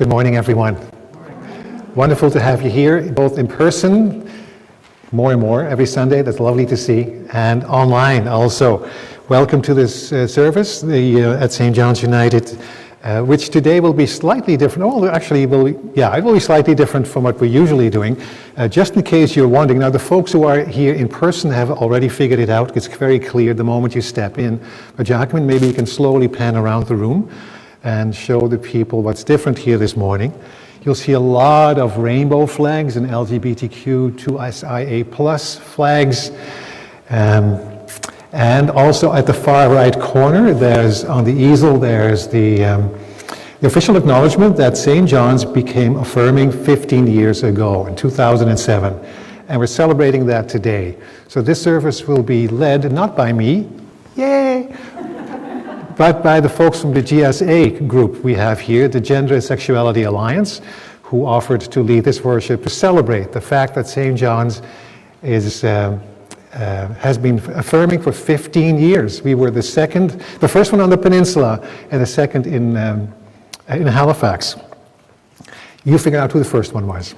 Good morning, everyone. Wonderful to have you here, both in person, more and more every Sunday. That's lovely to see, and online also. Welcome to this service at St. John's United, which today will be slightly different. Well, actually, it will be slightly different from what we're usually doing. Just in case you're wondering, now the folks who are here in person have already figured it out. It's very clear the moment you step in. But Jacqueline, maybe you can slowly pan around the room and show the people what's different here this morning. You'll see a lot of rainbow flags and LGBTQ2SIA+ flags. And also at the far right corner, there's on the easel, there's the official acknowledgement that St. John's became affirming 15 years ago in 2007. And we're celebrating that today. So this service will be led not by me, yay, but by the folks from the GSA group we have here, the Gender and Sexuality Alliance, who offered to lead this worship to celebrate the fact that St. John's has been affirming for 15 years. We were the first one on the peninsula, and the second in Halifax. You figure out who the first one was.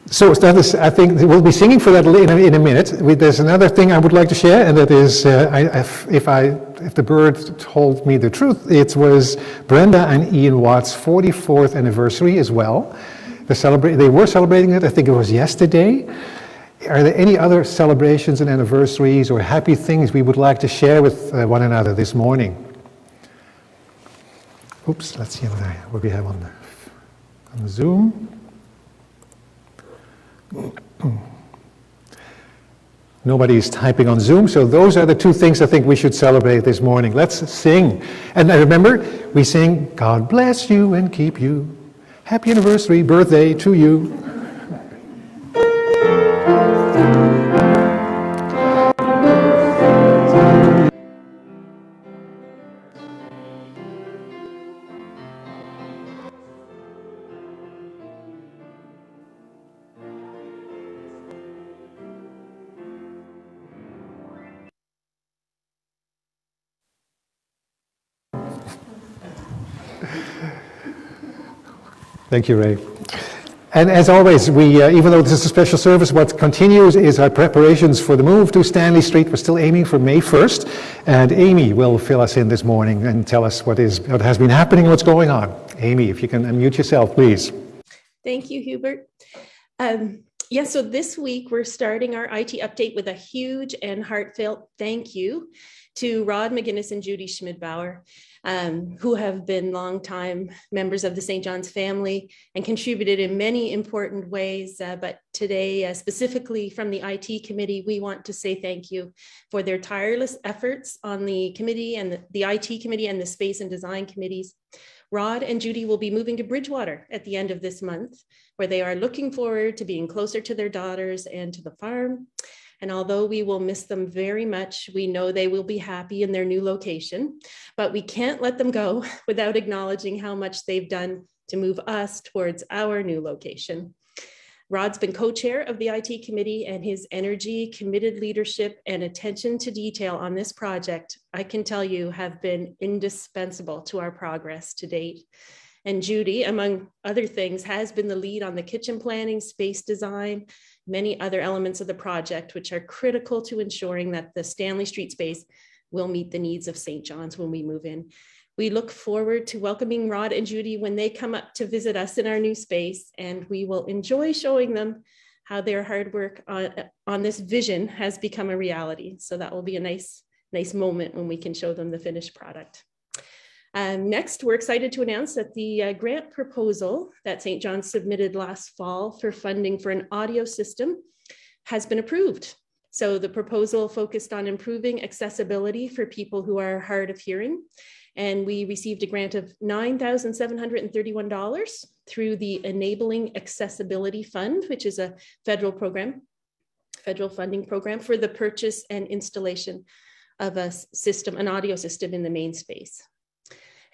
So that is, I think we'll be singing for that in a minute. There's another thing I would like to share, and that is, if the bird told me the truth, it was Brenda and Ian Watt's 44th anniversary as well. They were celebrating it, I think it was yesterday. Are there any other celebrations and anniversaries or happy things we would like to share with one another this morning? Oops, let's see what we have on the Zoom. Nobody's typing on Zoom, so those are the two things I think we should celebrate this morning. Let's sing. And remember, we sing, God bless you and keep you. Happy anniversary, birthday to you. Thank you, Ray. And as always, even though this is a special service, what continues is our preparations for the move to Stanley Street. We're still aiming for May 1st, and Amy will fill us in this morning and tell us what has been happening, what's going on. Amy, if you can unmute yourself, please. Thank you, Hubert. So this week we're starting our IT update with a huge and heartfelt thank you to Rod McGinnis and Judy Schmidbauer, who have been longtime members of the St. John's family and contributed in many important ways. But today, specifically from the IT committee, we want to say thank you for their tireless efforts on the committee and the IT committee and the space and design committees. Rod and Judy will be moving to Bridgewater at the end of this month, where they are looking forward to being closer to their daughters and to the farm. And although we will miss them very much, we know they will be happy in their new location, but we can't let them go without acknowledging how much they've done to move us towards our new location. Rod's been co-chair of the IT committee, and his energy, committed leadership, and attention to detail on this project, I can tell you, have been indispensable to our progress to date. And Judy, among other things, has been the lead on the kitchen planning, space design, many other elements of the project, which are critical to ensuring that the Stanley Street space will meet the needs of St. John's when we move in. We look forward to welcoming Rod and Judy when they come up to visit us in our new space, and we will enjoy showing them how their hard work on this vision has become a reality. So that will be a nice moment when we can show them the finished product. Next, we're excited to announce that the grant proposal that St. John's submitted last fall for funding for an audio system has been approved. So the proposal focused on improving accessibility for people who are hard of hearing. And we received a grant of $9,731 through the Enabling Accessibility Fund, which is a federal funding program for the purchase and installation of an audio system in the main space.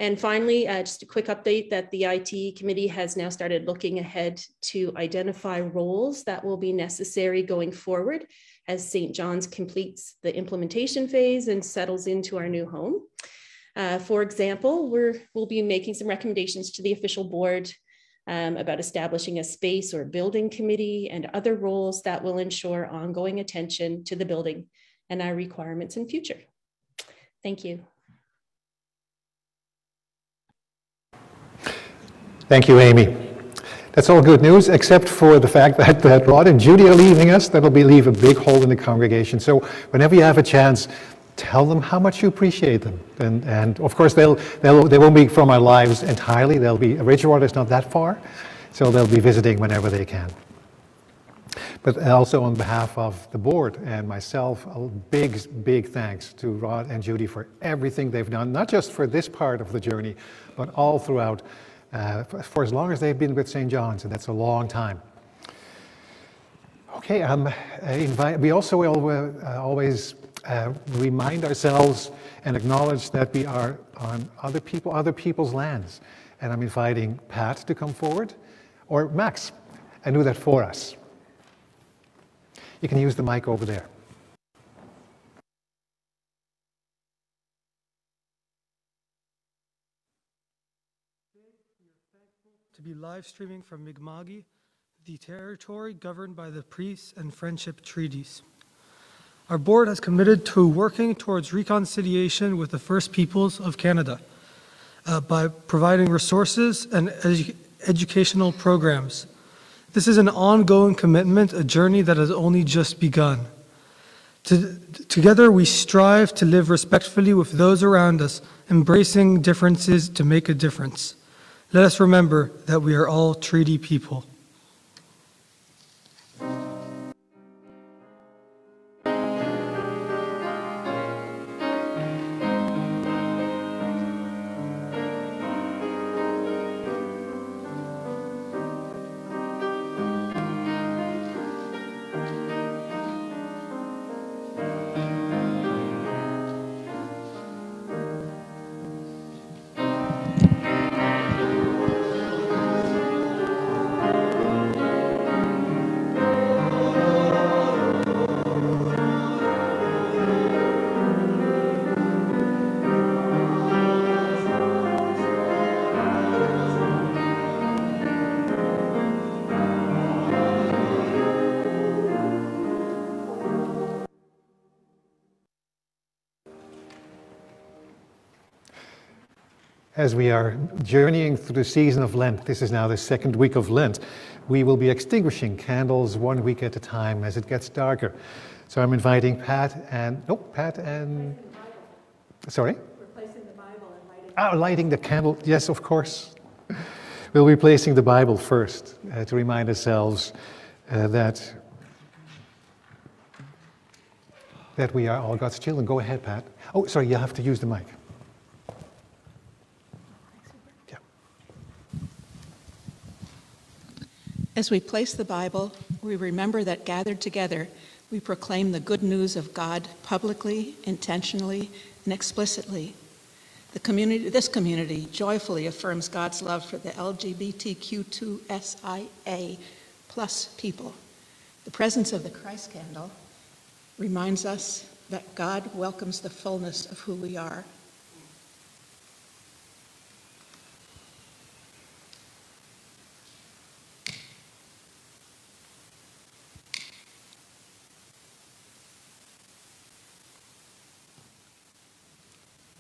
And finally, just a quick update that the IT committee has now started looking ahead to identify roles that will be necessary going forward as St. John's completes the implementation phase and settles into our new home. For example, we'll be making some recommendations to the official board about establishing a space or building committee and other roles that will ensure ongoing attention to the building and our requirements in future. Thank you. Thank you, Amy. That's all good news, except for the fact that Rod and Judy are leaving us. That'll leave a big hole in the congregation. So whenever you have a chance, tell them how much you appreciate them. And of course, they won't be from our lives entirely. They'll be, Ridgewater's not that far, so they'll be visiting whenever they can. But also on behalf of the board and myself, a big thanks to Rod and Judy for everything they've done, not just for this part of the journey, but all throughout, for as long as they've been with St. John's, and that's a long time. Okay, we also always remind ourselves and acknowledge that we are on other people's lands. And I'm inviting Pat to come forward, or Max, and do that for us. You can use the mic over there. To be live streaming from Mi'kma'ki, the territory governed by the Peace and Friendship Treaties. Our board has committed to working towards reconciliation with the First Peoples of Canada by providing resources and educational programs. This is an ongoing commitment, a journey that has only just begun. Together we strive to live respectfully with those around us, embracing differences to make a difference. Let us remember that we are all treaty people. As we are journeying through the season of Lent, this is now the second week of Lent, we will be extinguishing candles 1 week at a time as it gets darker. So I'm inviting Pat and, sorry? Replacing the Bible and lighting the candle, yes, of course. We'll be placing the Bible first to remind ourselves that we are all God's children. Go ahead, Pat. Oh, sorry, you have to use the mic. As we place the Bible, we remember that gathered together, we proclaim the good news of God publicly, intentionally, and explicitly. This community joyfully affirms God's love for the LGBTQ2SIA+ people. The presence of the Christ candle reminds us that God welcomes the fullness of who we are.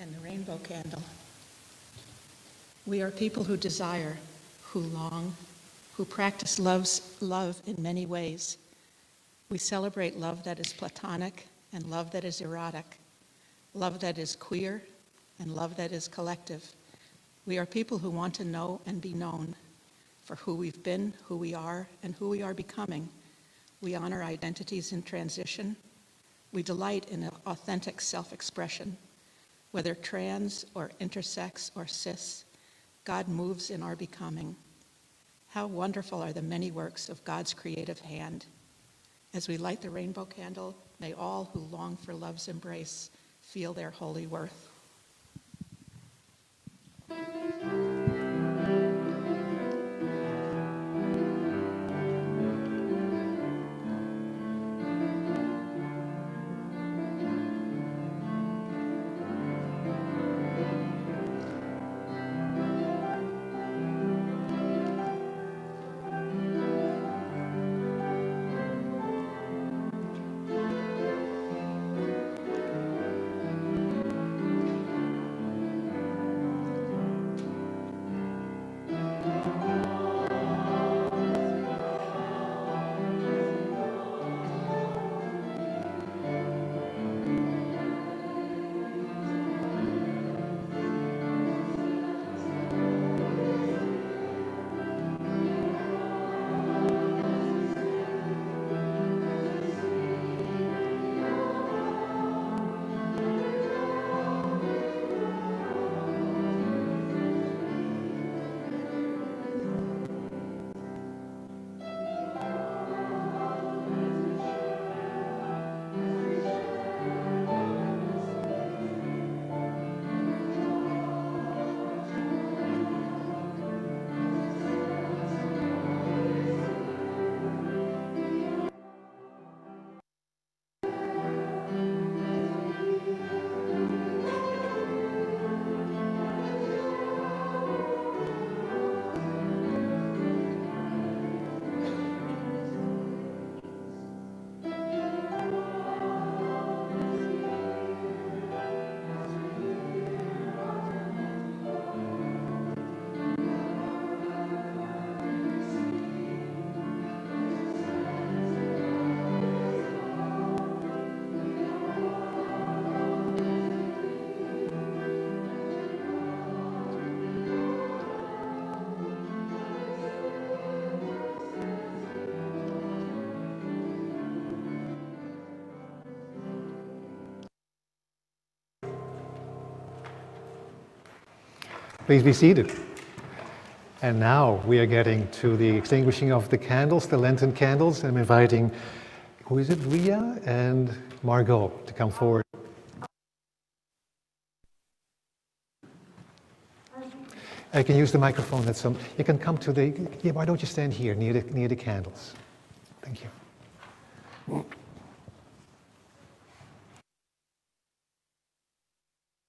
And the rainbow candle. We are people who desire, who long, who practice love in many ways. We celebrate love that is platonic and love that is erotic, love that is queer and love that is collective. We are people who want to know and be known for who we've been, who we are, and who we are becoming. We honor identities in transition. We delight in authentic self-expression. Whether trans or intersex or cis, God moves in our becoming. How wonderful are the many works of God's creative hand. As we light the rainbow candle, may all who long for love's embrace feel their holy worth. Please be seated. And now we are getting to the extinguishing of the candles, the Lenten candles. I'm inviting, who is it, Ria and Margot to come forward. I can use the microphone. You can come to the, yeah, why don't you stand here near the candles? Thank you.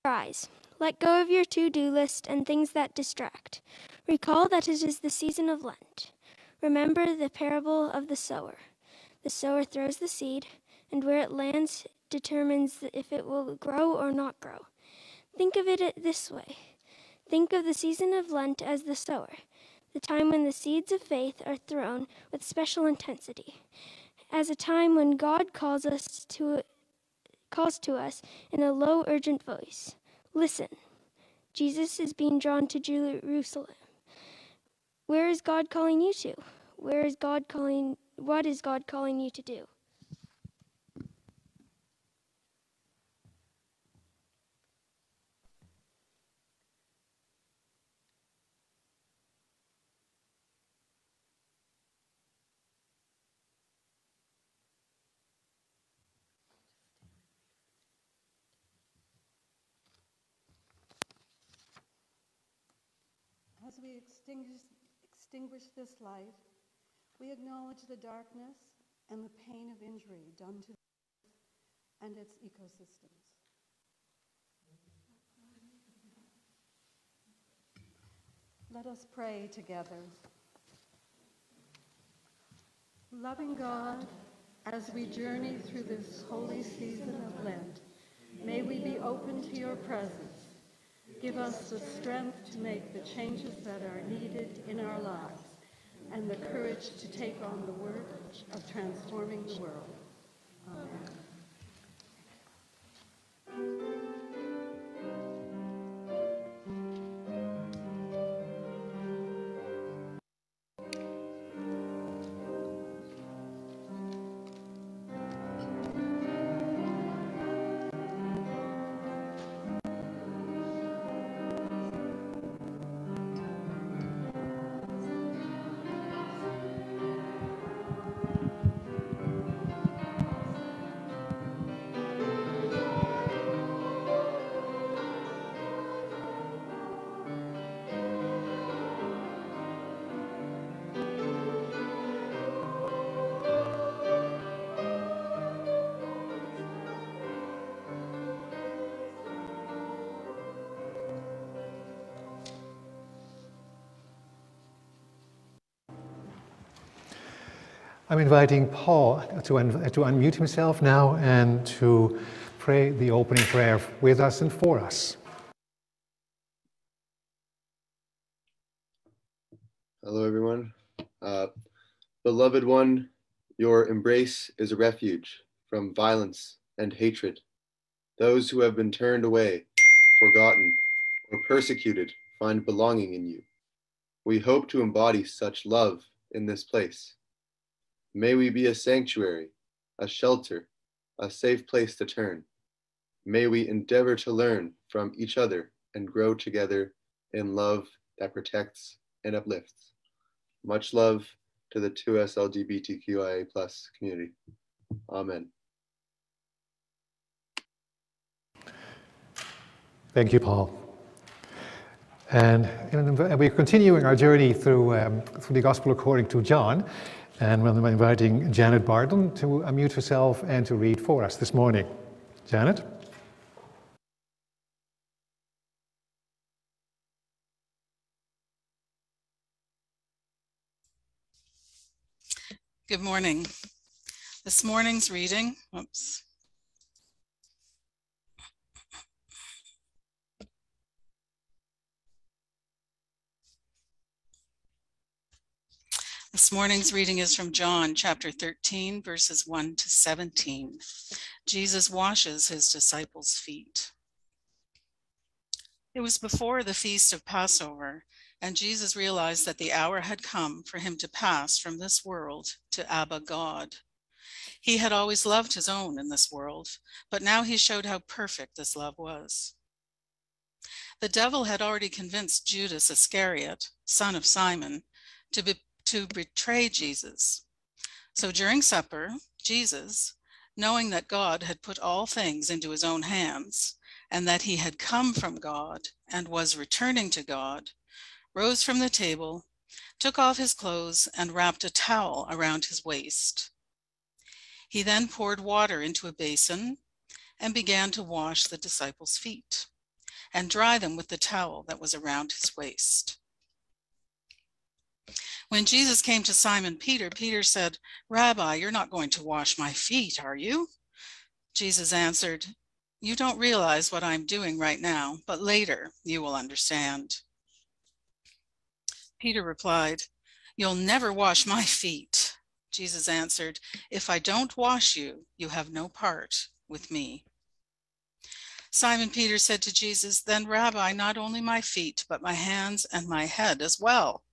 Rise. Let go of your to-do list and things that distract. Recall that it is the season of Lent. Remember the parable of the sower. The sower throws the seed, and where it lands determines if it will grow or not grow. Think of it this way. Think of the season of Lent as the sower, the time when the seeds of faith are thrown with special intensity, as a time when God calls to us in a low, urgent voice. Listen, Jesus is being drawn to Jerusalem. Where is God calling you to? What is God calling you to do? As we extinguish this light, we acknowledge the darkness and the pain of injury done to the earth and its ecosystems. Let us pray together. Loving God, as we journey through this holy season of Lent, may we be open to your presence. Give us the strength to make the changes that are needed in our lives and the courage to take on the work of transforming the world. Amen. I'm inviting Paul to unmute himself now and to pray the opening prayer with us and for us. Hello, everyone. Beloved one, your embrace is a refuge from violence and hatred. Those who have been turned away, forgotten, or persecuted find belonging in you. We hope to embody such love in this place. May we be a sanctuary, a shelter, a safe place to turn. May we endeavor to learn from each other and grow together in love that protects and uplifts. Much love to the 2S LGBTQIA+ community. Amen. Thank you, Paul. And we're continuing our journey through the Gospel according to John. And I'm inviting Janet Barton to unmute herself and to read for us this morning. Janet? Good morning. This morning's reading, This morning's reading is from John chapter 13, verses 1 to 17. Jesus washes his disciples' feet. It was before the feast of Passover, and Jesus realized that the hour had come for him to pass from this world to Abba God. He had always loved his own in this world, but now he showed how perfect this love was. The devil had already convinced Judas Iscariot, son of Simon, to betray Jesus. So during supper, Jesus, knowing that God had put all things into his own hands, and that he had come from God and was returning to God, rose from the table, took off his clothes, and wrapped a towel around his waist. He then poured water into a basin and began to wash the disciples' feet and dry them with the towel that was around his waist. When Jesus came to Simon Peter, Peter said, "Rabbi, you're not going to wash my feet, are you?" Jesus answered, "You don't realize what I'm doing right now, but later you will understand." Peter replied, "You'll never wash my feet." Jesus answered, "If I don't wash you, you have no part with me." Simon Peter said to Jesus, "Then, Rabbi, not only my feet, but my hands and my head as well."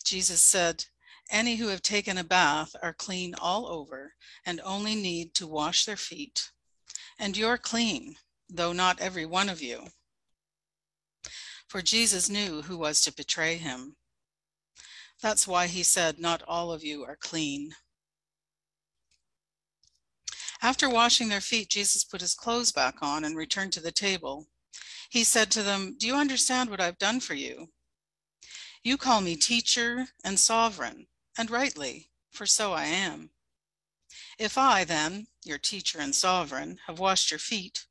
Jesus said, "Any who have taken a bath are clean all over and only need to wash their feet. And you're clean, though not every one of you." For Jesus knew who was to betray him. That's why he said, "Not all of you are clean." After washing their feet, Jesus put his clothes back on and returned to the table. He said to them, "Do you understand what I've done for you? You call me teacher and sovereign, and rightly, for so I am. If I, then, your teacher and sovereign, have washed your feet,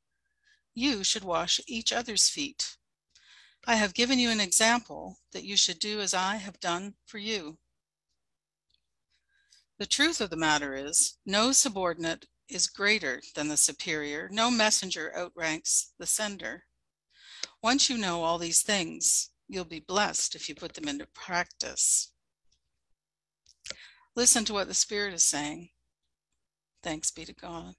you should wash each other's feet. I have given you an example that you should do as I have done for you." The truth of the matter is, no subordinate is greater than the superior, no messenger outranks the sender. Once you know all these things, you'll be blessed if you put them into practice. Listen to what the Spirit is saying. Thanks be to God.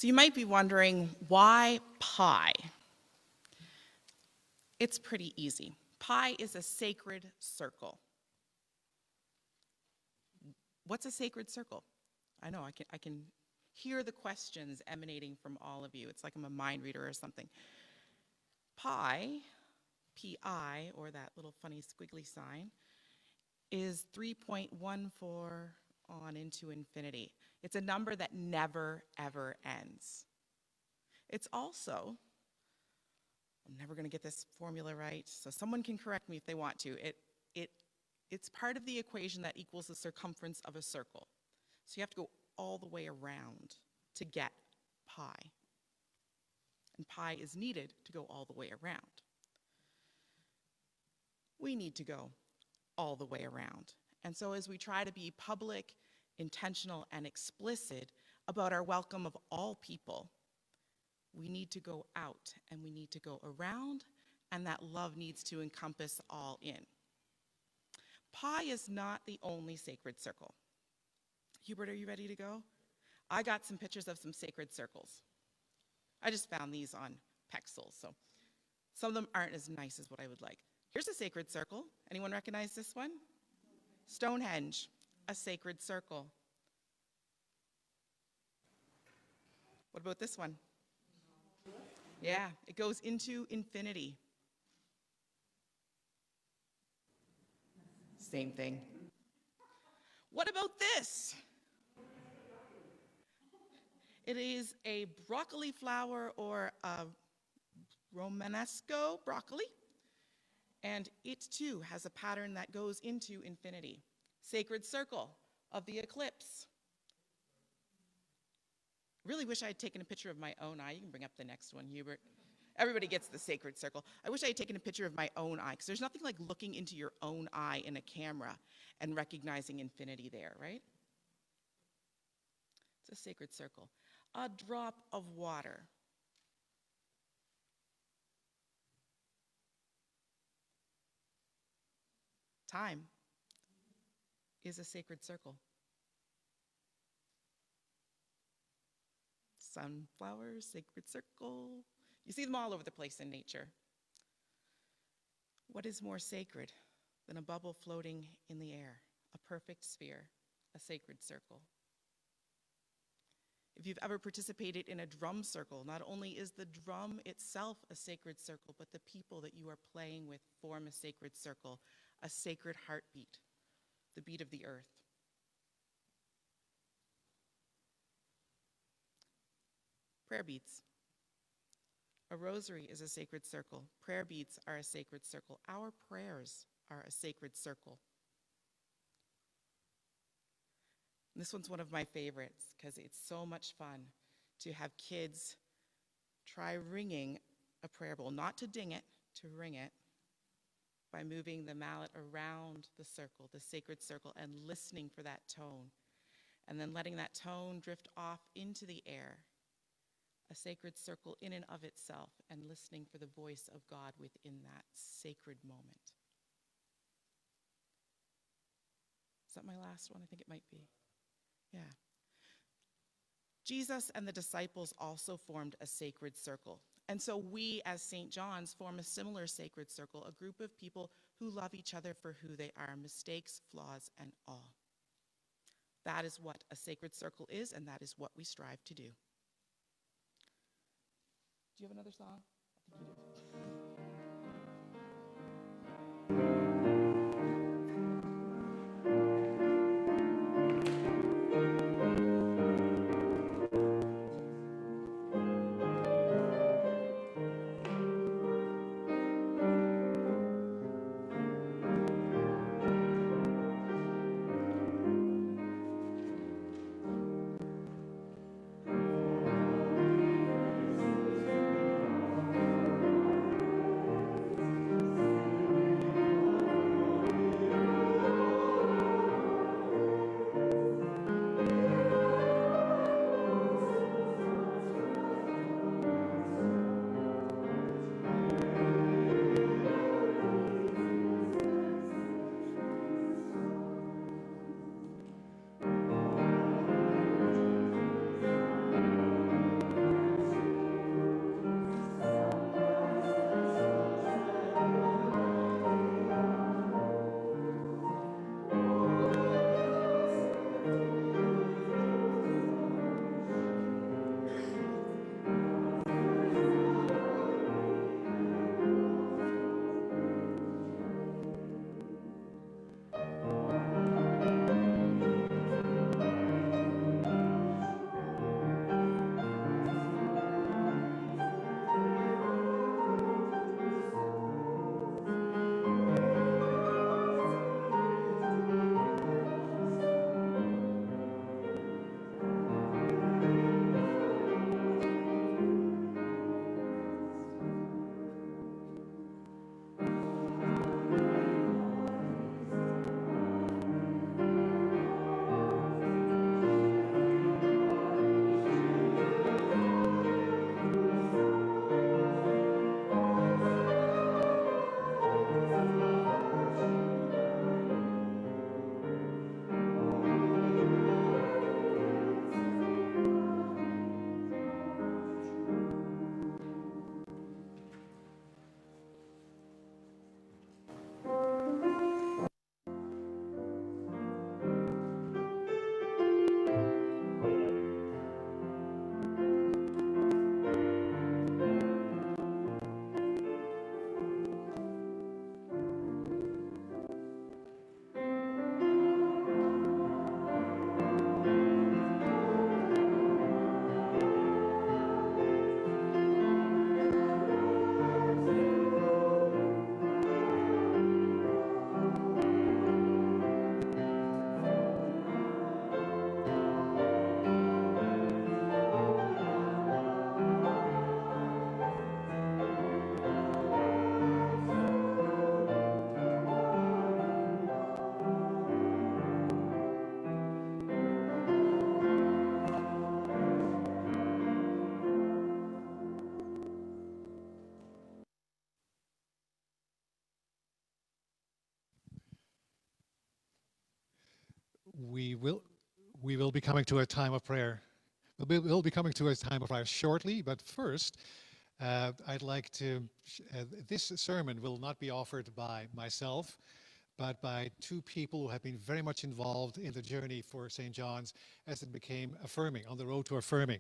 So you might be wondering, why pi? It's pretty easy. Pi is a sacred circle. What's a sacred circle? I know, I can hear the questions emanating from all of you. It's like I'm a mind reader or something. Pi, P-I, or that little funny squiggly sign, is 3.14 on into infinity. It's a number that never, ever ends. It's also, I'm never going to get this formula right, so someone can correct me if they want to. It's part of the equation that equals the circumference of a circle. So you have to go all the way around to get pi. And pi is needed to go all the way around. We need to go all the way around. And so as we try to be public, intentional, and explicit about our welcome of all people, we need to go out and we need to go around, and that love needs to encompass all in. Pi is not the only sacred circle. Hubert, are you ready to go? I got some pictures of some sacred circles. I just found these on Pexels, so some of them aren't as nice as what I would like. Here's a sacred circle. Anyone recognize this one? Stonehenge, a sacred circle. What about this one? Yeah, it goes into infinity. Same thing. What about this? It is a broccoli flower, or a Romanesco broccoli, and it too has a pattern that goes into infinity. Sacred circle of the eclipse. Really wish I had taken a picture of my own eye. You can bring up the next one, Hubert. Everybody gets the sacred circle. I wish I had taken a picture of my own eye, because there's nothing like looking into your own eye in a camera and recognizing infinity there, right? It's a sacred circle. A drop of water. Time is a sacred circle. Sunflowers, sacred circle. You see them all over the place in nature. What is more sacred than a bubble floating in the air, a perfect sphere, a sacred circle? If you've ever participated in a drum circle, not only is the drum itself a sacred circle, but the people that you are playing with form a sacred circle, a sacred heartbeat, the beat of the earth. Prayer beads. A rosary is a sacred circle. Prayer beads are a sacred circle. Our prayers are a sacred circle. And this one's one of my favorites because it's so much fun to have kids try ringing a prayer bowl, not to ding it, to ring it, by moving the mallet around the circle, the sacred circle, and listening for that tone, and then letting that tone drift off into the air. A sacred circle in and of itself, and listening for the voice of God within that sacred moment. Is that my last one? I think it might be. Yeah. Jesus and the disciples also formed a sacred circle. And so we, as St. John's, form a similar sacred circle, a group of people who love each other for who they are, mistakes, flaws, and all. That is what a sacred circle is, and that is what we strive to do. Do you have another song? I think you do. we will be coming to a time of prayer. We'll be coming to a time of prayer shortly, but first, I'd like to, this sermon will not be offered by myself, but by two people who have been very much involved in the journey for St. John's as it became affirming, on the road to affirming.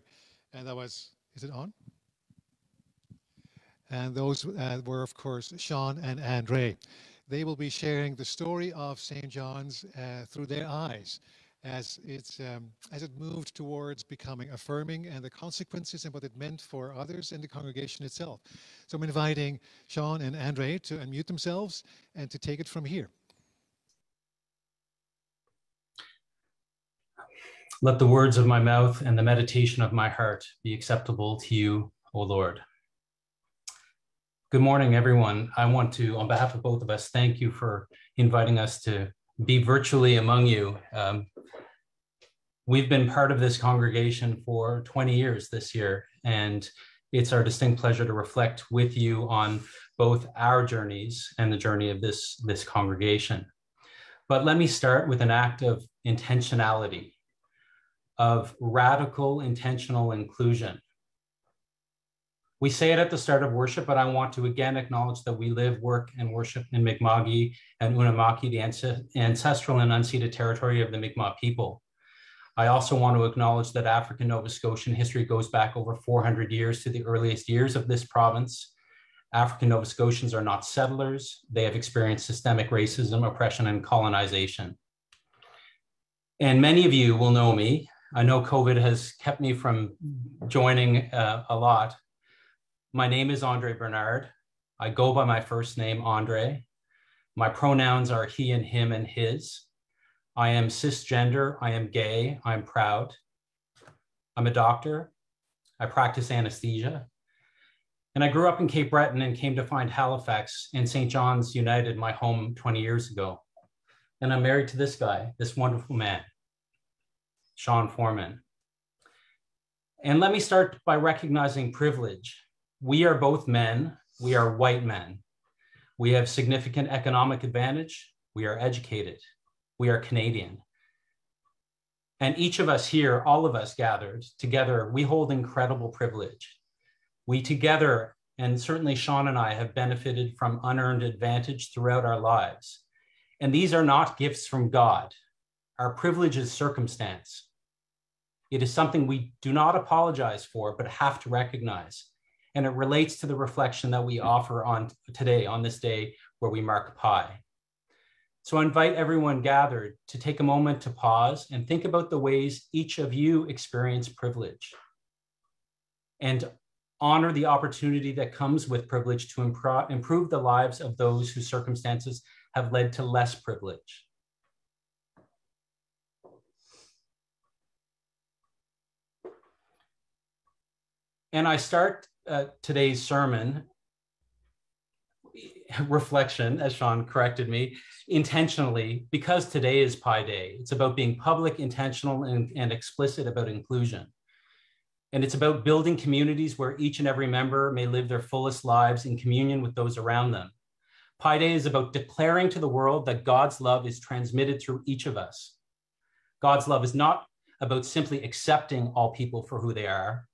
And that was, is it on? And those were, of course, Sean and Andre. They will be sharing the story of St. John's through their eyes as it moved towards becoming affirming and the consequences and what it meant for others and the congregation itself. So I'm inviting Sean and Andre to unmute themselves and to take it from here. Let the words of my mouth and the meditation of my heart be acceptable to you, O Lord. Good morning, everyone. I want to, on behalf of both of us, thank you for inviting us to be virtually among you. We've been part of this congregation for 20 years this year, and it's our distinct pleasure to reflect with you on both our journeys and the journey of this congregation. But let me start with an act of intentionality, of radical intentional inclusion. We say it at the start of worship, but I want to again acknowledge that we live, work, and worship in Mi'kma'ki and Unama'ki, the ancestral and unceded territory of the Mi'kmaq people. I also want to acknowledge that African Nova Scotian history goes back over 400 years to the earliest years of this province. African Nova Scotians are not settlers. They have experienced systemic racism, oppression, and colonization. And many of you will know me. I know COVID has kept me from joining a lot. My name is Andre Bernard. I go by my first name, Andre. My pronouns are he and him and his. I am cisgender, I am gay, I'm proud. I'm a doctor. I practice anesthesia. And I grew up in Cape Breton and came to find Halifax and St. John's United my home 20 years ago. And I'm married to this guy, this wonderful man, Sean Foreman. And let me start by recognizing privilege. We are both men. We are white men. We have significant economic advantage. We are educated. We are Canadian. And each of us here, all of us gathered together, we hold incredible privilege. We together, and certainly Sean and I, have benefited from unearned advantage throughout our lives. And these are not gifts from God. Our privilege is circumstance. It is something we do not apologize for, but have to recognize. And it relates to the reflection that we offer on today, on this day where we mark Pi. So I invite everyone gathered to take a moment to pause and think about the ways each of you experience privilege and honor the opportunity that comes with privilege to improve the lives of those whose circumstances have led to less privilege. And I start today's sermon reflection, as Sean corrected me, intentionally, because today is Pi Day. It's about being public, intentional, and explicit about inclusion. And it's about building communities where each and every member may live their fullest lives in communion with those around them. Pi Day is about declaring to the world that God's love is transmitted through each of us. God's love is not about simply accepting all people for who they are.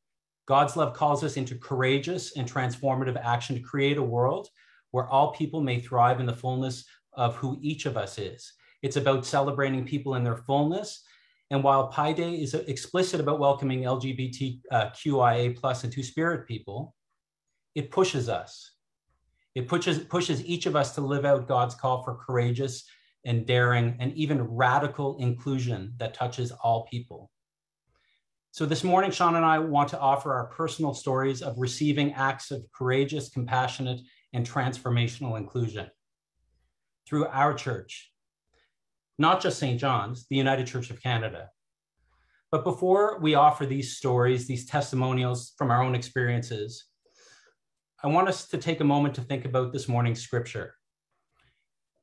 God's love calls us into courageous and transformative action to create a world where all people may thrive in the fullness of who each of us is. It's about celebrating people in their fullness. And while Pi Day is explicit about welcoming LGBTQIA+ and Two-Spirit people, it pushes us. It pushes each of us to live out God's call for courageous and daring and even radical inclusion that touches all people. So this morning, Sean and I want to offer our personal stories of receiving acts of courageous, compassionate, and transformational inclusion through our church, not just St. John's, the United Church of Canada. But before we offer these stories, these testimonials from our own experiences, I want us to take a moment to think about this morning's scripture.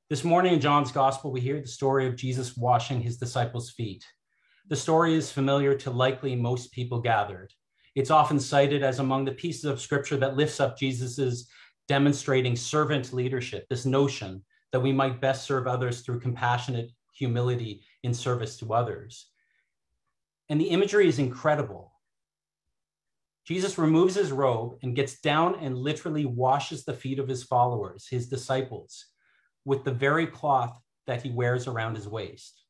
This morning in John's Gospel, we hear the story of Jesus washing his disciples' feet. The story is familiar to likely most people gathered. It's often cited as among the pieces of scripture that lifts up Jesus's demonstrating servant leadership, this notion that we might best serve others through compassionate humility in service to others. And the imagery is incredible. Jesus removes his robe and gets down and literally washes the feet of his followers, his disciples, with the very cloth that he wears around his waist.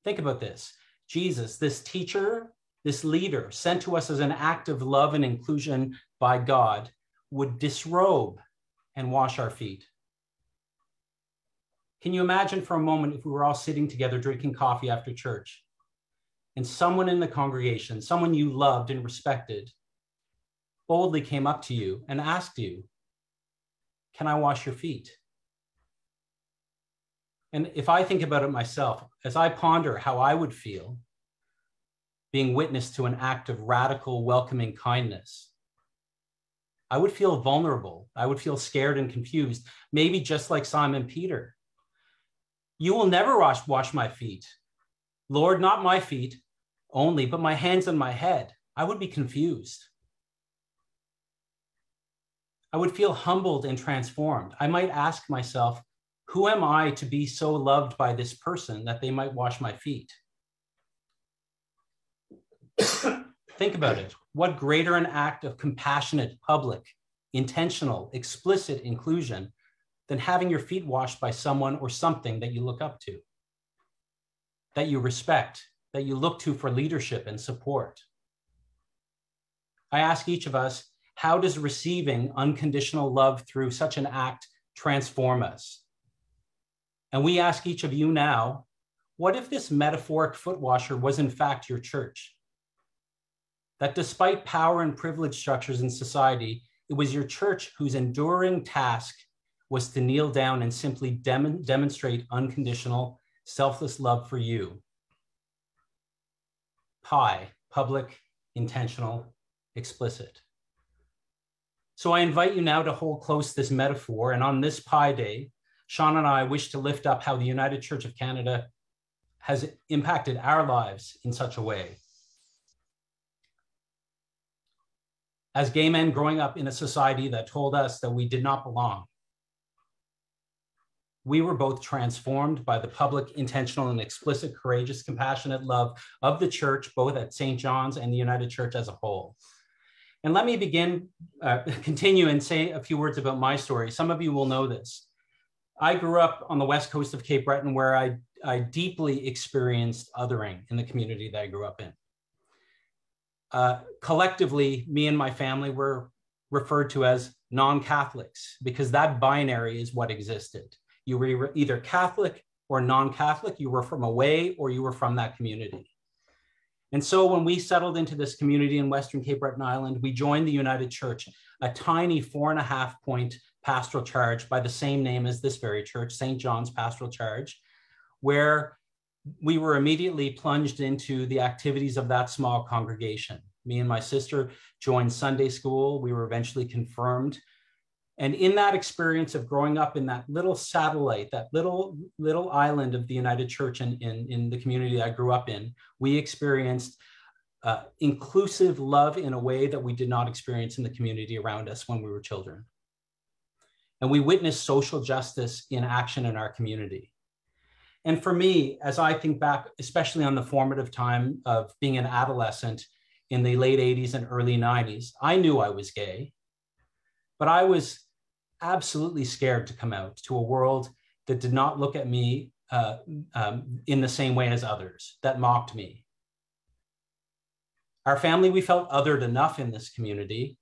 Think about this. Jesus, this teacher, this leader, sent to us as an act of love and inclusion by God, would disrobe and wash our feet. Can you imagine for a moment if we were all sitting together drinking coffee after church, and someone in the congregation, someone you loved and respected, boldly came up to you and asked you, "Can I wash your feet?" And if I think about it myself, as I ponder how I would feel being witness to an act of radical, welcoming kindness, I would feel vulnerable. I would feel scared and confused, maybe just like Simon Peter. "You will never wash my feet. Lord, not my feet only, but my hands and my head." I would be confused. I would feel humbled and transformed. I might ask myself, who am I to be so loved by this person that they might wash my feet? Think about it. What greater an act of compassionate, public, intentional, explicit inclusion than having your feet washed by someone or something that you look up to, that you respect, that you look to for leadership and support? I ask each of us, how does receiving unconditional love through such an act transform us? And we ask each of you now, what if this metaphoric foot washer was in fact your church? That despite power and privilege structures in society, it was your church whose enduring task was to kneel down and simply demonstrate unconditional, selfless love for you. Pi, public, intentional, explicit. So I invite you now to hold close this metaphor, and on this Pi Day, Sean and I wish to lift up how the United Church of Canada has impacted our lives in such a way. As gay men growing up in a society that told us that we did not belong, we were both transformed by the public, intentional, and explicit, courageous, compassionate love of the church, both at St. John's and the United Church as a whole. And let me continue and say a few words about my story. Some of you will know this. I grew up on the west coast of Cape Breton, where I deeply experienced othering in the community that I grew up in. Collectively, me and my family were referred to as non-Catholics because that binary is what existed. You were either Catholic or non-Catholic, you were from away or you were from that community. And so when we settled into this community in Western Cape Breton Island, we joined the United Church, a tiny 4.5-point pastoral charge by the same name as this very church, St. John's Pastoral Charge, where we were immediately plunged into the activities of that small congregation. Me and my sister joined Sunday school. We were eventually confirmed. And in that experience of growing up in that little satellite, that little island of the United Church in the community I grew up in, we experienced inclusive love in a way that we did not experience in the community around us when we were children. And we witnessed social justice in action in our community. And for me, as I think back, especially on the formative time of being an adolescent in the late 80s and early 90s, I knew I was gay, but I was absolutely scared to come out to a world that did not look at me in the same way as others, that mocked me. Our family, we felt othered enough in this community.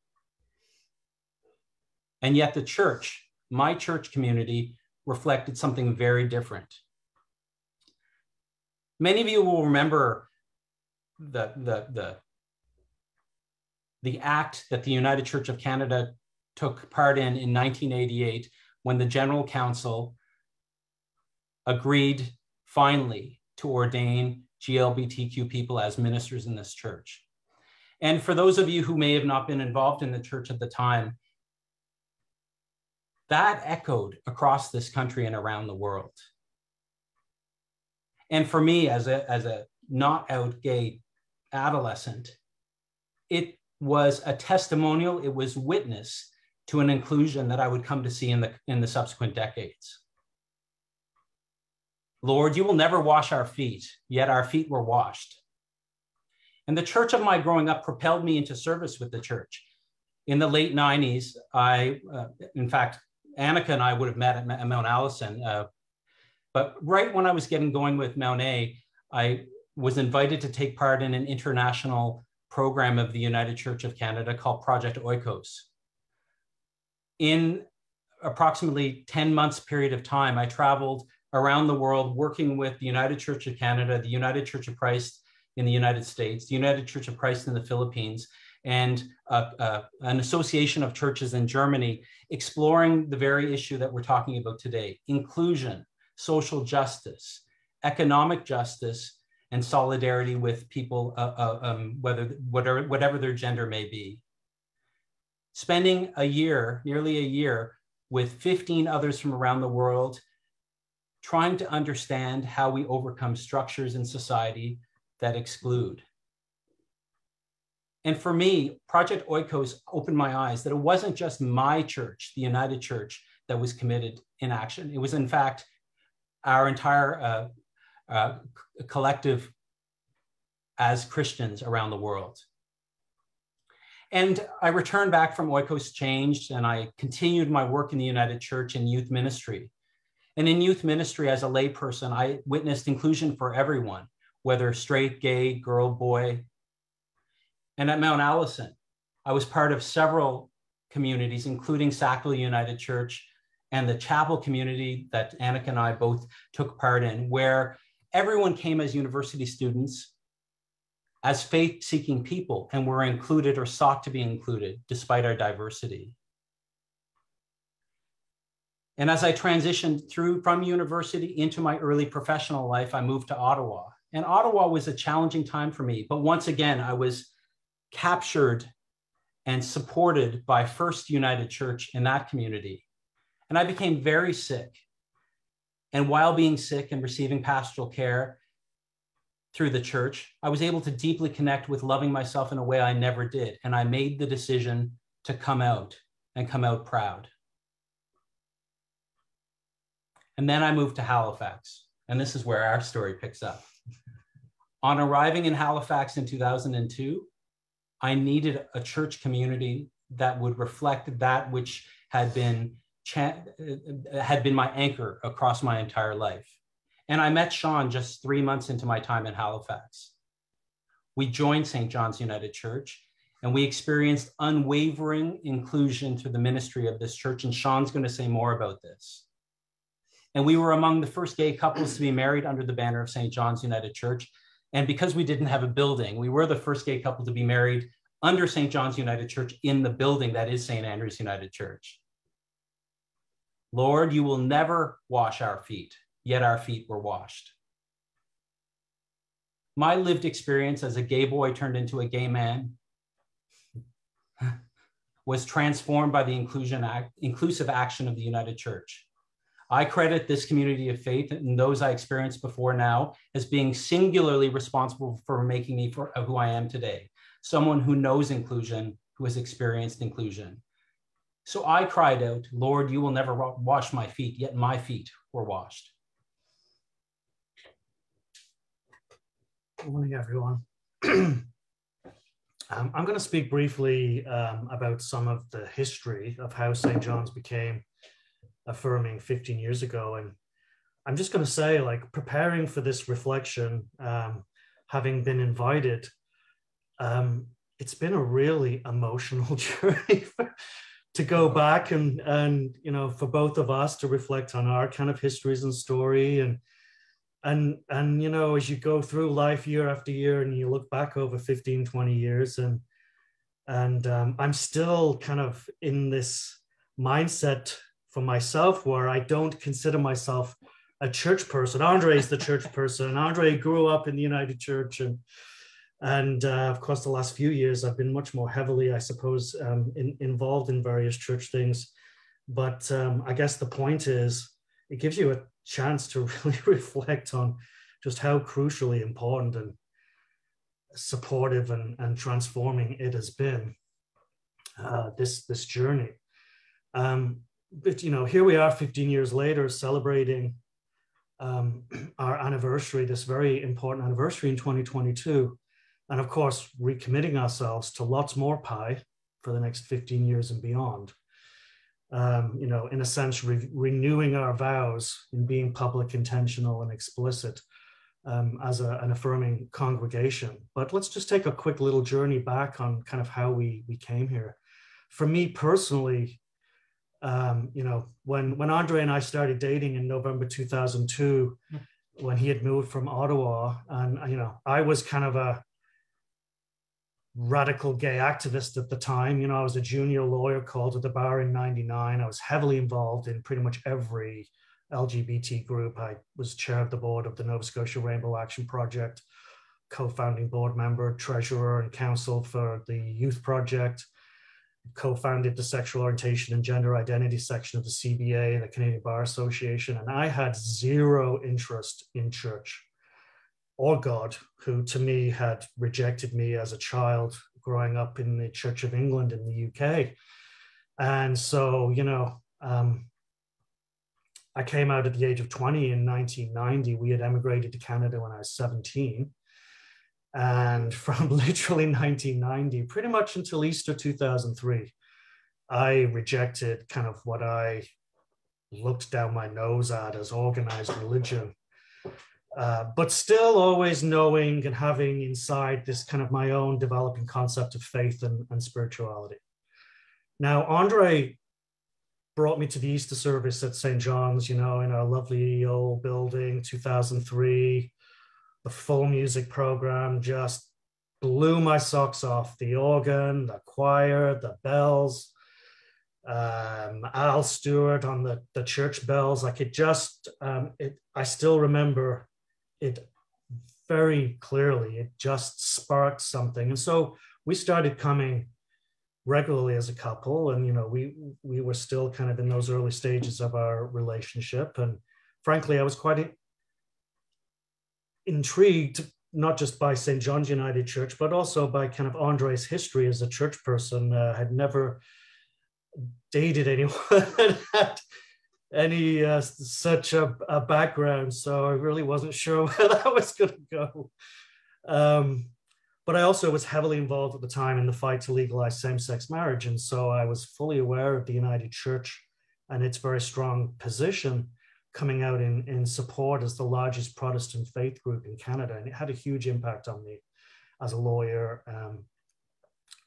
And yet the church, my church community, reflected something very different. Many of you will remember the act that the United Church of Canada took part in 1988 when the General Council agreed finally to ordain GLBTQ people as ministers in this church. And for those of you who may have not been involved in the church at the time, that echoed across this country and around the world. And for me, as a not out gay adolescent, it was a testimonial, it was witness to an inclusion that I would come to see in the subsequent decades. Lord, you will never wash our feet, yet our feet were washed. And the church of my growing up propelled me into service with the church. In the late 90s, in fact, Annika and I would have met at Mount Allison. But right when I was getting going with Mount A, I was invited to take part in an international program of the United Church of Canada called Project Oikos. In approximately 10 months period of time, I traveled around the world working with the United Church of Canada, the United Church of Christ in the United States, the United Church of Christ in the Philippines, and an association of churches in Germany, exploring the very issue that we're talking about today: inclusion, social justice, economic justice, and solidarity with people, whatever their gender may be. Spending a year, nearly a year, with 15 others from around the world, trying to understand how we overcome structures in society that exclude. And for me, Project Oikos opened my eyes that it wasn't just my church, the United Church, that was committed in action. It was, in fact, our entire collective as Christians around the world. And I returned back from Oikos changed, and I continued my work in the United Church in youth ministry. And in youth ministry, as a layperson, I witnessed inclusion for everyone, whether straight, gay, girl, boy. And at Mount Allison, I was part of several communities, including Sackville United Church and the chapel community that Annika and I both took part in, where everyone came as university students, as faith-seeking people, and were included or sought to be included despite our diversity. And as I transitioned through from university into my early professional life, I moved to Ottawa. And Ottawa was a challenging time for me, but once again, I was captured and supported by First United Church in that community. And I became very sick. And while being sick and receiving pastoral care through the church, I was able to deeply connect with loving myself in a way I never did. And I made the decision to come out, and come out proud. And then I moved to Halifax. And this is where our story picks up. On arriving in Halifax in 2002, I needed a church community that would reflect that which had been my anchor across my entire life. And I met Sean just 3 months into my time in Halifax. We joined St. John's United Church, and we experienced unwavering inclusion through the ministry of this church. And Sean's going to say more about this. And we were among the first gay couples to be married under the banner of St. John's United Church. And because we didn't have a building, we were the first gay couple to be married under St. John's United Church in the building that is St. Andrew's United Church. Lord, you will never wash our feet, yet our feet were washed. My lived experience as a gay boy turned into a gay man was transformed by the inclusive action of the United Church. I credit this community of faith and those I experienced before now as being singularly responsible for making me who I am today, someone who knows inclusion, who has experienced inclusion. So I cried out, Lord, you will never wash my feet, yet my feet were washed. Good morning, everyone. I'm going to speak briefly about some of the history of how St. John's became affirming 15 years ago. And I'm just going to say, like, preparing for this reflection, having been invited, it's been a really emotional journey to go back and you know, for both of us to reflect on our kind of histories and story, and you know, as you go through life year after year and you look back over 15, 20 years, and I'm still kind of in this mindset for myself where I don't consider myself a church person. Andre is the church person. Andre grew up in the United Church, and of course the last few years I've been much more heavily, I suppose, involved in various church things. But I guess the point is, it gives you a chance to really reflect on just how crucially important and supportive and transforming it has been, this journey. But you know, here we are 15 years later, celebrating our anniversary, this very important anniversary in 2022. And of course, recommitting ourselves to lots more Pi for the next 15 years and beyond. In a sense, renewing our vows in being public, intentional, and explicit as an affirming congregation. But let's just take a quick little journey back on kind of how we came here. For me personally, when Andre and I started dating in November 2002, when he had moved from Ottawa, and I was kind of a radical gay activist at the time. I was a junior lawyer called to the bar in '99. I was heavily involved in pretty much every LGBT group. I was chair of the board of the Nova Scotia Rainbow Action Project, co-founding board member, treasurer, and counsel for the Youth Project, co-founded the sexual orientation and gender identity section of the CBA, the Canadian Bar Association, and I had zero interest in church or God, who to me had rejected me as a child growing up in the Church of England in the UK. And so, I came out at the age of 20 in 1990. We had emigrated to Canada when I was 17. And from literally 1990, pretty much until Easter 2003, I rejected kind of what I looked down my nose at as organized religion. But still always knowing and having inside this kind of my own developing concept of faith and spirituality. Now, Andre brought me to the Easter service at St. John's, in our lovely old building, 2003. The full music program just blew my socks off. The organ, the choir, the bells, Al Stewart on the church bells. Like it just, I still remember it very clearly. It just sparked something. And so we started coming regularly as a couple. And, we were still kind of in those early stages of our relationship. And frankly, I was quite intrigued, not just by St. John's United Church, but also by kind of Andre's history as a church person. Had never dated anyone that had any such a background. So I really wasn't sure where that was going to go. But I also was heavily involved at the time in the fight to legalize same-sex marriage. And so I was fully aware of the United Church and its very strong position coming out in support as the largest Protestant faith group in Canada. And it had a huge impact on me as a lawyer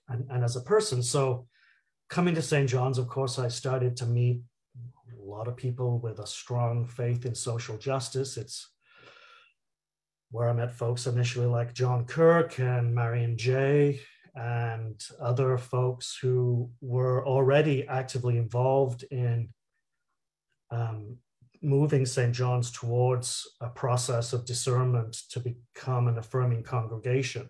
and as a person. So coming to St. John's, of course, I started to meet a lot of people with a strong faith in social justice. It's where I met folks initially like John Kirk and Marion Jay and other folks who were already actively involved in moving St. John's towards a process of discernment to become an affirming congregation.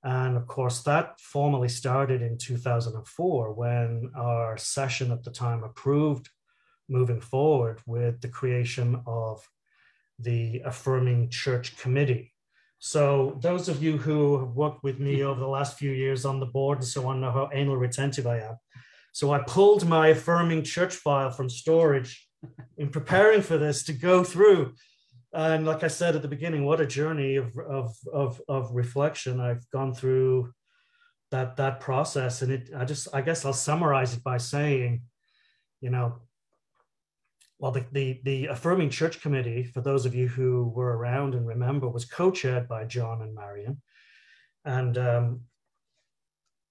And of course, that formally started in 2004 when our session at the time approved moving forward with the creation of the Affirming Church Committee. So those of you who have worked with me over the last few years on the board and so on know how anal retentive I am. So I pulled my Affirming Church file from storage in preparing for this to go through. And like I said at the beginning, what a journey of reflection. I've gone through that process. And I guess I'll summarize it by saying, well, the Affirming Church Committee, for those of you who were around and remember, was co-chaired by John and Marion. And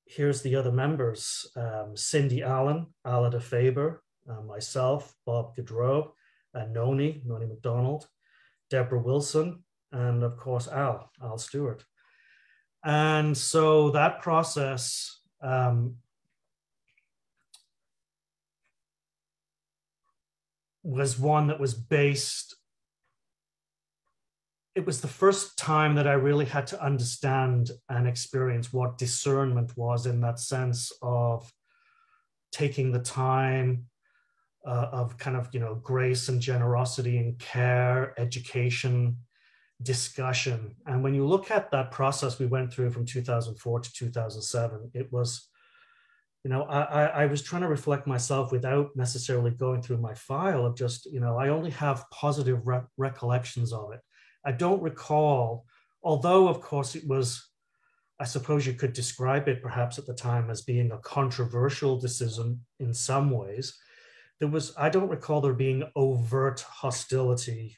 here's the other members: Cindy Allen, Alida Faber, myself, Bob Gaudreau, and Noni McDonald, Deborah Wilson, and of course, Al Stewart. And so that process was one that was based, it was the first time that I really had to understand and experience what discernment was, in that sense of taking the time of kind of, grace and generosity and care, education, discussion. And when you look at that process we went through from 2004 to 2007, it was I was trying to reflect myself without necessarily going through my file of just, I only have positive recollections of it. I don't recall, although of course it was, I suppose you could describe it perhaps at the time as being a controversial decision in some ways. I don't recall there being overt hostility,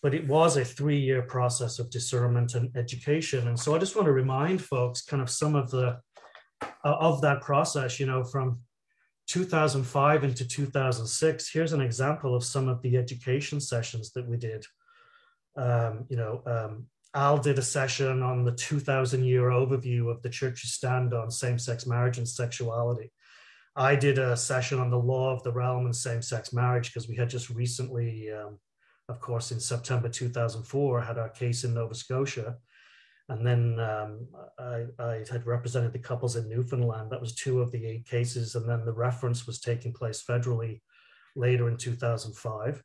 but it was a 3-year process of discernment and education. And so I just want to remind folks kind of some of that process, from 2005 into 2006. Here's an example of some of the education sessions that we did. Al did a session on the 2,000-year overview of the church's stand on same-sex marriage and sexuality. I did a session on the law of the realm and same-sex marriage because we had just recently, of course, in September 2004, had our case in Nova Scotia. And then I had represented the couples in Newfoundland. That was 2 of the 8 cases. And then the reference was taking place federally later in 2005.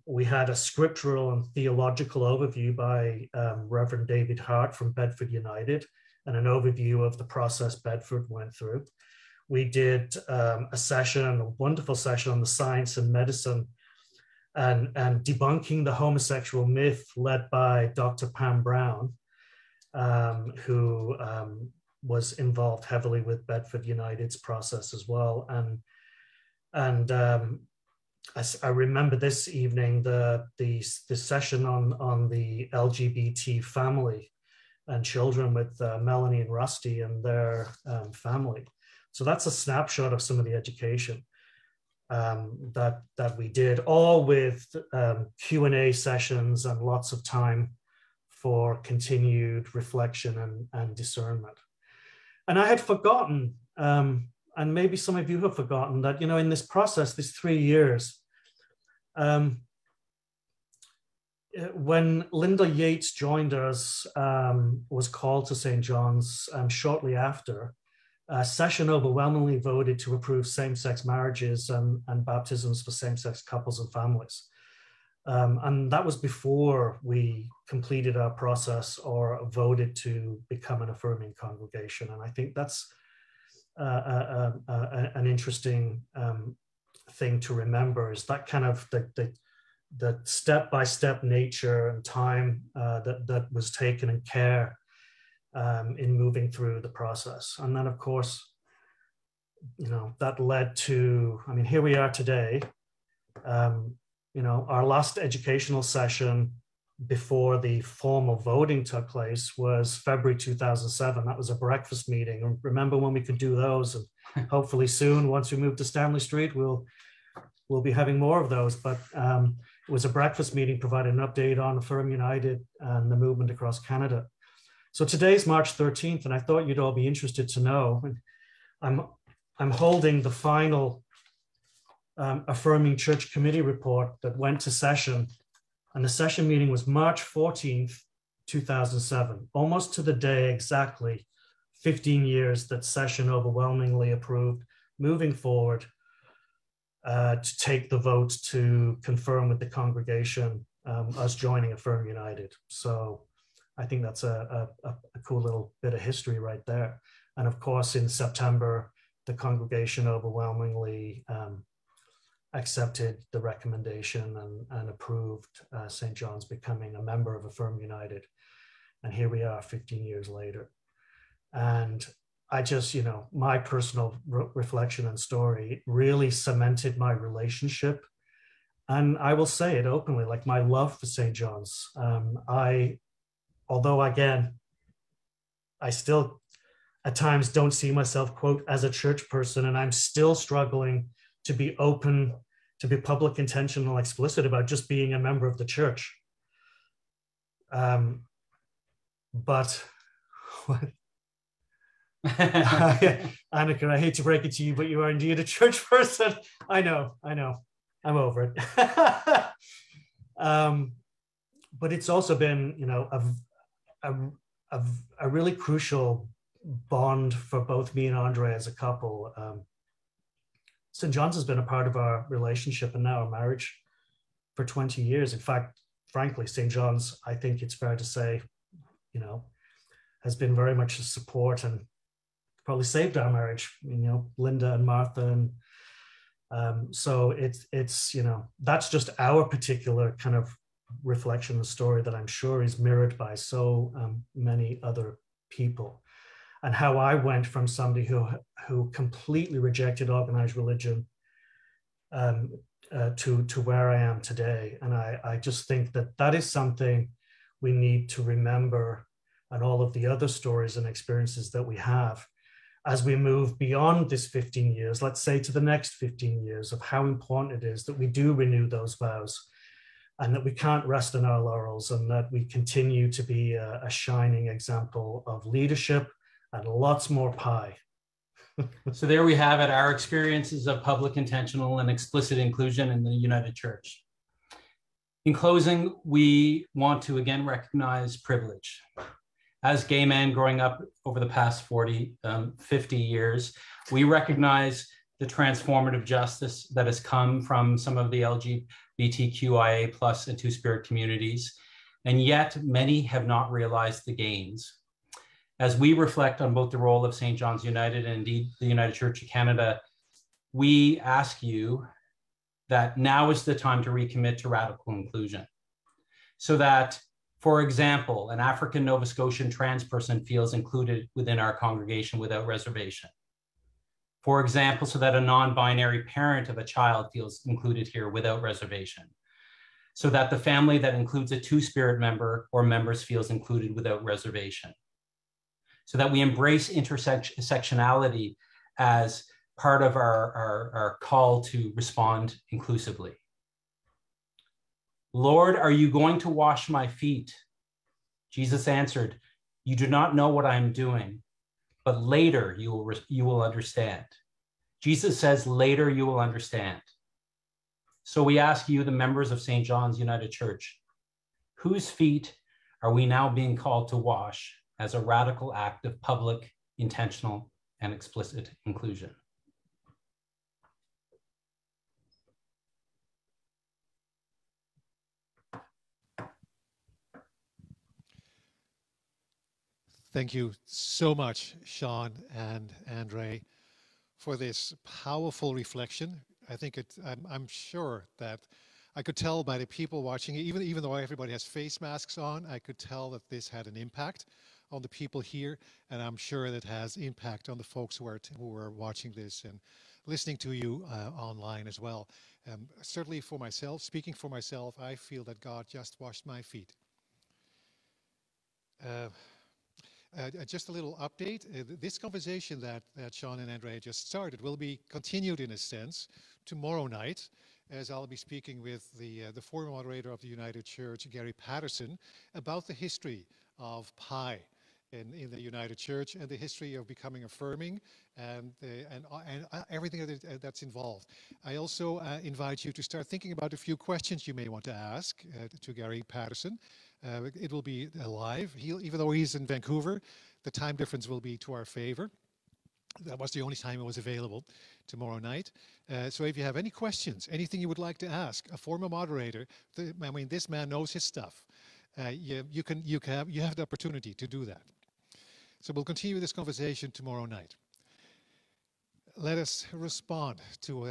We had a scriptural and theological overview by Reverend David Hart from Bedford United, and an overview of the process Bedford went through. We did a wonderful session on the science and medicine and debunking the homosexual myth, led by Dr. Pam Brown, who was involved heavily with Bedford United's process as well. And I remember this evening the session on the LGBT family and children with Melanie and Rusty and their family. So that's a snapshot of some of the education that we did, all with Q&A sessions and lots of time for continued reflection and discernment. And I had forgotten, and maybe some of you have forgotten, that, in this process, this 3 years, when Linda Yates joined us, was called to St. John's shortly after, a session overwhelmingly voted to approve same-sex marriages and baptisms for same-sex couples and families. And that was before we completed our process or voted to become an affirming congregation. And I think that's an interesting thing to remember, is that kind of the step-by-step nature and time that was taken, and care in moving through the process. And then, of course, that led to, here we are today. Our last educational session before the formal voting took place was February 2007. That was a breakfast meeting. And remember when we could do those? And hopefully soon, once we move to Stanley Street, we'll be having more of those. But it was a breakfast meeting, providing an update on Affirm United and the movement across Canada. So today's March 13th, and I thought you'd all be interested to know, I'm holding the final Affirming Church Committee report that went to session, and the session meeting was March 14th, 2007, almost to the day exactly 15 years that session overwhelmingly approved moving forward to take the vote to confirm with the congregation us joining Affirm United. So I think that's a cool little bit of history right there. And of course, in September, the congregation overwhelmingly accepted the recommendation and approved St. John's becoming a member of Affirm United. And here we are 15 years later. And I just, my personal reflection and story really cemented my relationship. And I will say it openly, like my love for St. John's. Although again, I still at times don't see myself, quote, as a church person, and I'm still struggling to be open, to be public, intentional, explicit about just being a member of the church. But Annika, I hate to break it to you, but you are indeed a church person. I know, I'm over it. But it's also been, a really crucial bond for both me and Andre as a couple. St. John's has been a part of our relationship and now our marriage for 20 years. In fact, frankly, St. John's, I think it's fair to say, has been very much a support and probably saved our marriage. Linda and Martha, and so it's that's just our particular kind of reflection of the story that I'm sure is mirrored by so many other people. And how I went from somebody who completely rejected organized religion to where I am today. And I just think that is something we need to remember, and all of the other stories and experiences that we have as we move beyond this 15 years, let's say to the next 15 years, of how important it is that we do renew those vows, and that we can't rest on our laurels, and that we continue to be a shining example of leadership and lots more pie. So there we have it, our experiences of public, intentional, and explicit inclusion in the United Church. In closing, we want to again recognize privilege. As gay men growing up over the past 50 years, we recognize the transformative justice that has come from some of the LGBTQIA plus and Two-Spirit communities, and yet many have not realized the gains. As we reflect on both the role of St. John's United and indeed the United Church of Canada, we ask you that now is the time to recommit to radical inclusion, so that, for example, an African Nova Scotian trans person feels included within our congregation without reservation. For example, so that a non-binary parent of a child feels included here without reservation. So that the family that includes a Two-Spirit member or members feels included without reservation. So that we embrace intersectionality as part of our call to respond inclusively. Lord, are you going to wash my feet? Jesus answered, you do not know what I am doing, but later you will understand. Jesus says, later you will understand. So we ask you, the members of St. John's United Church, whose feet are we now being called to wash as a radical act of public, intentional, and explicit inclusion? Thank you so much, Sean and Andre, for this powerful reflection. I think I'm sure that I could tell by the people watching it, even though everybody has face masks on, I could tell that this had an impact on the people here, and I'm sure that has impact on the folks who are watching this and listening to you online as well. Certainly for myself, speaking for myself, I feel that God just washed my feet. Just a little update. This conversation that Sean and Andre just started will be continued in a sense tomorrow night, as I'll be speaking with the former moderator of the United Church, Gary Patterson, about the history of pie in the United Church and the history of becoming affirming and everything that's involved. I also invite you to start thinking about a few questions you may want to ask to Gary Patterson. It will be live. Even though he's in Vancouver, the time difference will be to our favor. That was the only time it was available tomorrow night. So if you have any questions, anything you would like to ask a former moderator, I mean, this man knows his stuff. You have the opportunity to do that. So we'll continue this conversation tomorrow night. Let us respond to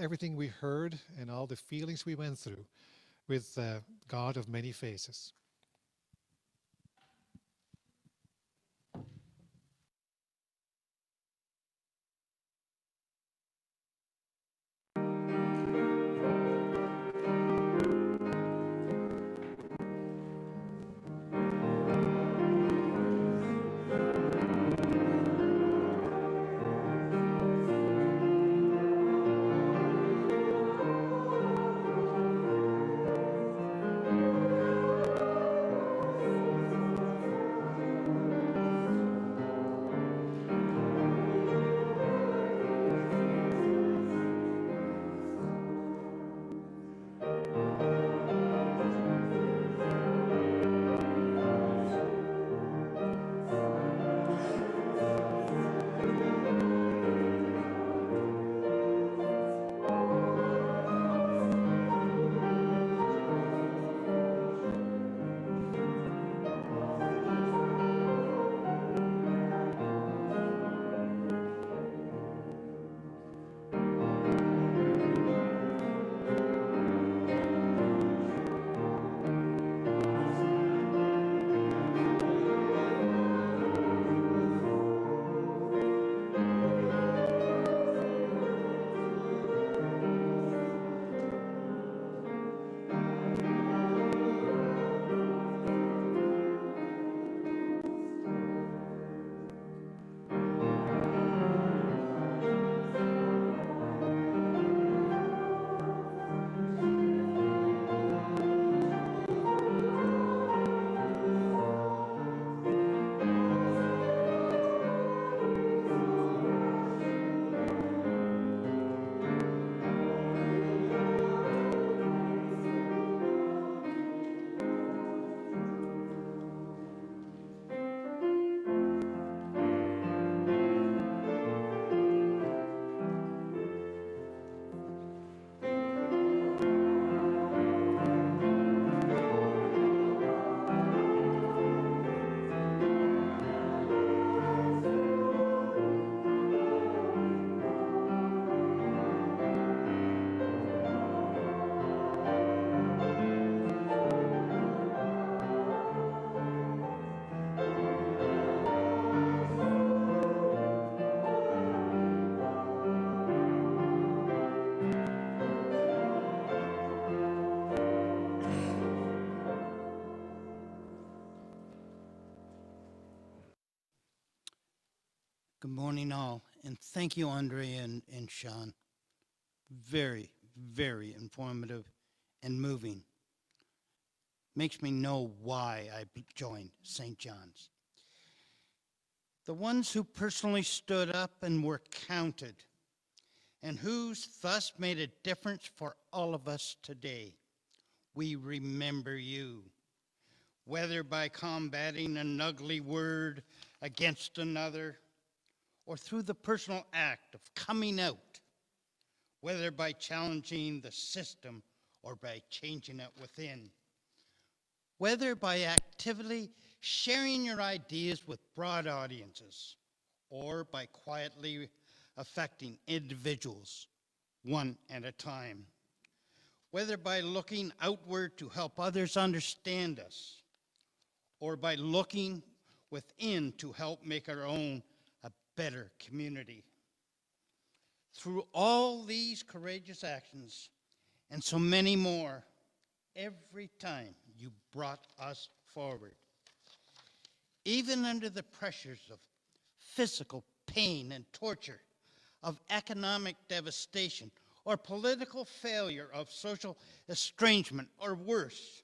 everything we heard and all the feelings we went through with God of many faces. Good morning, all, and thank you, Andre and Sean. Very, very informative and moving. Makes me know why I joined St. John's. The ones who personally stood up and were counted, and who's thus made a difference for all of us today. We remember you, whether by combating an ugly word against another, or through the personal act of coming out, whether by challenging the system or by changing it within, whether by actively sharing your ideas with broad audiences, or by quietly affecting individuals one at a time, whether by looking outward to help others understand us, or by looking within to help make our own a better community. Through all these courageous actions and so many more, every time you brought us forward. Even under the pressures of physical pain and torture, of economic devastation, or political failure, of social estrangement, or worse,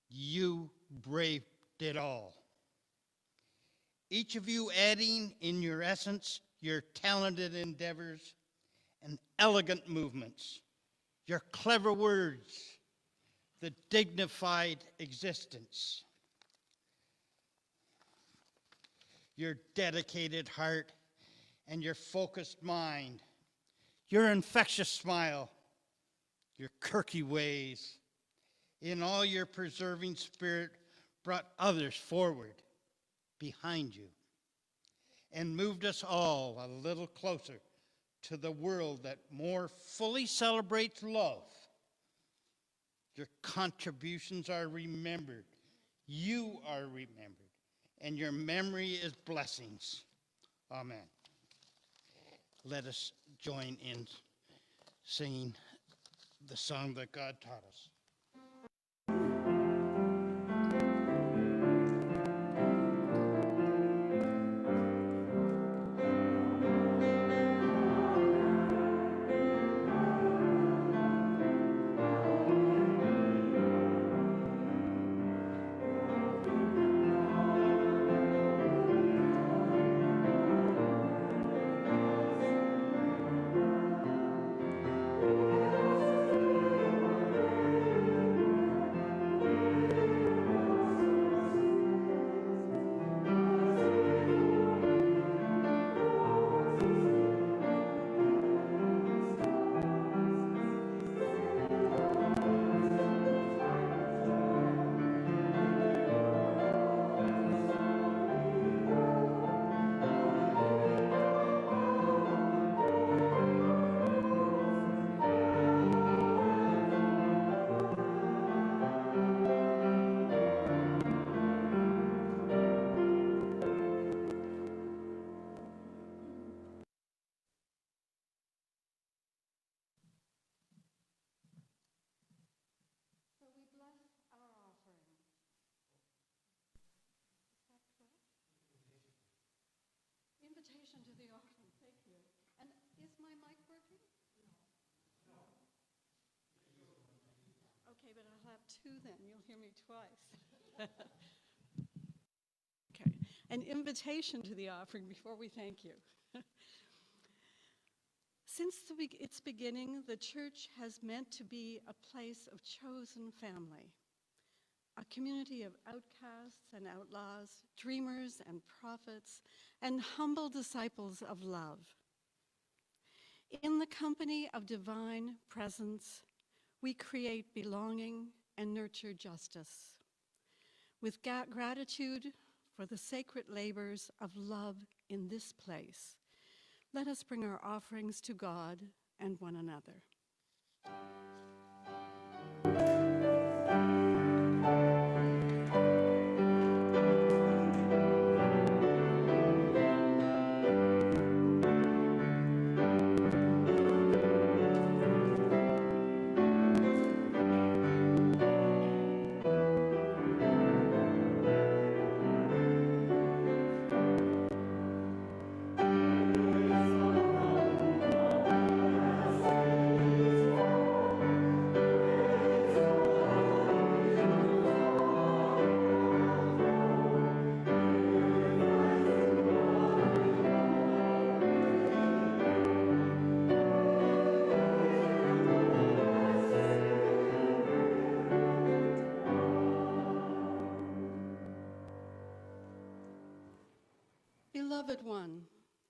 you braved it all. Each of you adding in your essence your talented endeavors and elegant movements, your clever words, the dignified existence, your dedicated heart and your focused mind, your infectious smile, your quirky ways, in all your preserving spirit brought others forward behind you and moved us all a little closer to the world that more fully celebrates love. Your contributions are remembered. You are remembered, and your memory is blessings. Amen. Let us join in singing the song that God taught us. Invitation to the offering, thank you. And is my mic working? No. Okay, but I'll have two then. You'll hear me twice. Okay, an invitation to the offering before we thank you. Since its beginning, the church has meant to be a place of chosen family, a community of outcasts and outlaws, dreamers and prophets, and humble disciples of love. In the company of divine presence, we create belonging and nurture justice. With gratitude for the sacred labors of love in this place, let us bring our offerings to God and one another. Beloved one,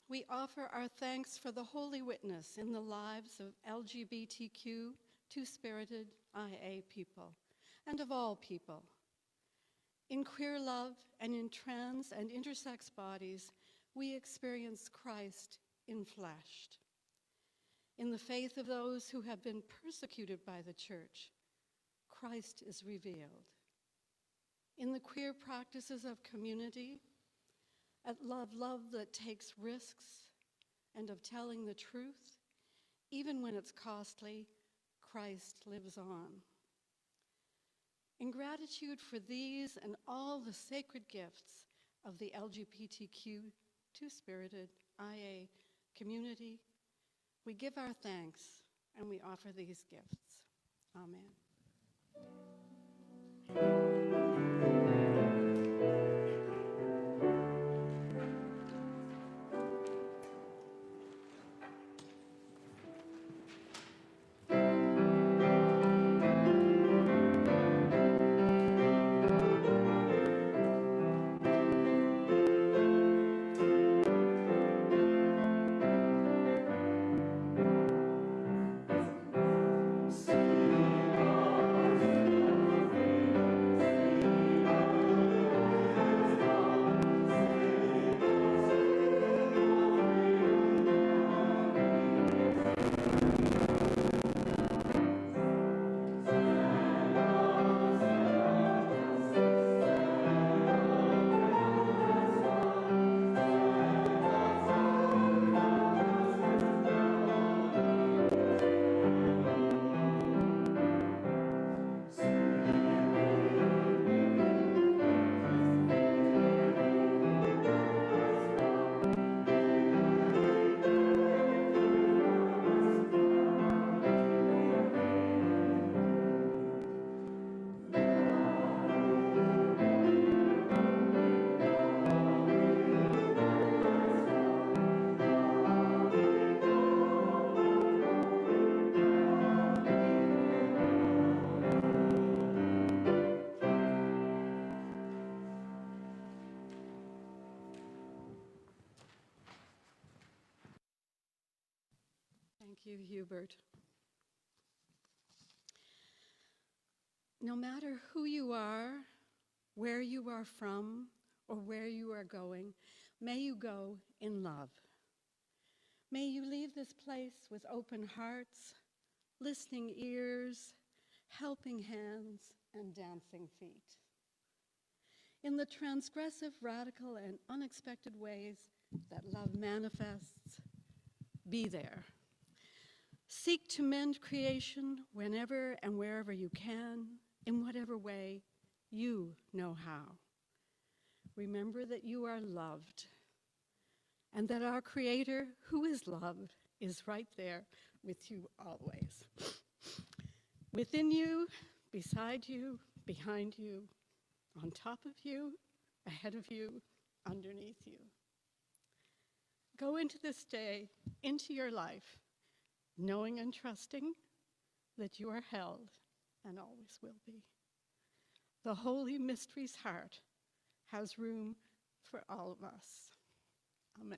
we offer our thanks for the holy witness in the lives of LGBTQ, two-spirited IA people, and of all people. In queer love and in trans and intersex bodies, we experience Christ infleshed. In the faith of those who have been persecuted by the church, Christ is revealed. In the queer practices of community, at love that takes risks, and of telling the truth, even when it's costly, Christ lives on. In gratitude for these and all the sacred gifts of the LGBTQ two-spirited IA community, we give our thanks and we offer these gifts. Amen. Thank you, Hubert. No matter who you are, where you are from, or where you are going, may you go in love. May you leave this place with open hearts, listening ears, helping hands, and dancing feet. In the transgressive, radical, and unexpected ways that love manifests, be there. Seek to mend creation whenever and wherever you can, in whatever way you know how. Remember that you are loved, and that our Creator, who is love, is right there with you always. Within you, beside you, behind you, on top of you, ahead of you, underneath you. Go into this day, into your life, knowing and trusting that you are held and always will be. The Holy Mysteries heart has room for all of us. Amen.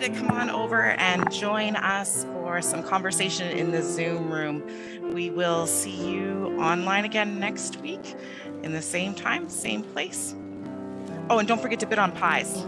to come on over and join us for some conversation in the Zoom room. We will see you online again next week in the same time, same place. Oh, and don't forget to bid on pies.